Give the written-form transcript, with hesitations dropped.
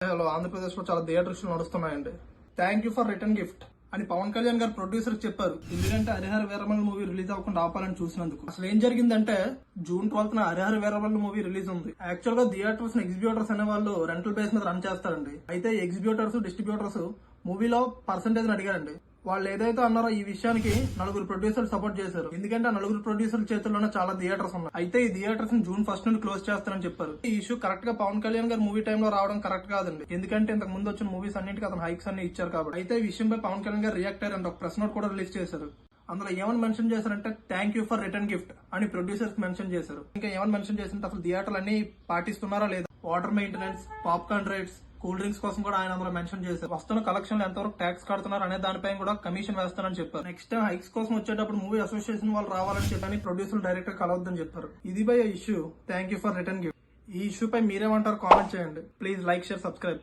Hello, Andhra Pradesh లో చాలా theatres నడుస్తున్నాయండి. Thank you for return gift అని పవన్ కళ్యాణ్ గారు ప్రొడ్యూసర్ చెప్పారు. ఎందుకంటే హరిహర వీరమల్లు మూవీ రిలీజ్ అవ్వకుండా ఆపాలని చూసినందుకు. అసలు ఏం జరిగిందంటే జూన్ 12న హరిహర వీరమల్లు మూవీ రిలీజ్ ఉంది. యాక్చువల్ గా థియేటర్స్ ఎగ్జిబ్యూటర్స్ అనే వాళ్ళు రెంటల్ బేస్ మీద రన్ చేస్తారండి. అయితే ఎగ్జిబ్యూటర్స్ డిస్ట్రిబ్యూటర్స్ మూవీలో పర్సెంటేజ్ అడిగారండి. వాళ్ళు ఏదైతే అన్నారో ఈ విషయానికి నలుగురు ప్రొడ్యూసర్లు సపోర్ట్ చేశారు. ఎందుకంటే ఆ నలుగురు ప్రొడ్యూసర్ల చేతుల్లోనే చాలా థియేటర్స్ ఉన్నాయి. అయితే ఈ థియేటర్స్ ని జూన్ 1 నుండి క్లోజ్ చేస్తారని చెప్పారు. ఈ ఇష్యూ కరెక్ట్ గా పవన్ కళ్యాణ్ గారు మూవీ టైంలో రావడం కరెక్ట్ కాదండి. ఎందుకంటే ఇంతకు ముందు వచ్చిన మూవీస్ అన్నింటికి అతను హైక్స్ అన్ని ఇచ్చారు కాబట్టి. అయితే ఈ విషయంపై పవన్ కళ్యాణ్ గారు రియాక్ట్ అయ్యారు. ఒక ప్రెస్ నోట్ కూడా రిలీజ్ చేశారు. అందులో ఏమని మెన్షన్ చేశారంటే thank you for return gift అని ప్రొడ్యూసర్స్ మెన్షన్ చేశారు. ఇంకా ఏమని మెన్షన్ చేసింటే అసలు థియేటర్లు అన్ని పాటిస్తున్నారా లేదా, water maintenance, popcorn rides, cool drinks కోసం కూడా ఆయన అందులో మెన్షన్ చేశారు. వస్తున్న కలెక్షన్ ఎంతవరకు ట్యాక్స్ కడుతున్నారు అనే దానిపై కూడా కమిషన్ వేస్తానని చెప్పారు. నెక్స్ట్ టైం హైక్స్ కోసం వచ్చేటప్పుడు మూవీ అసోసియేషన్ వాళ్ళు రావాలని చెప్పని ప్రొడ్యూసర్ డైరెక్టర్ కలవద్దని చెప్పారు. ఇది by issue thank you for return gift. ఈ ఇష్యూ పై మీరేమంటారు కామెంట్ చేయండి. Please like, share, subscribe.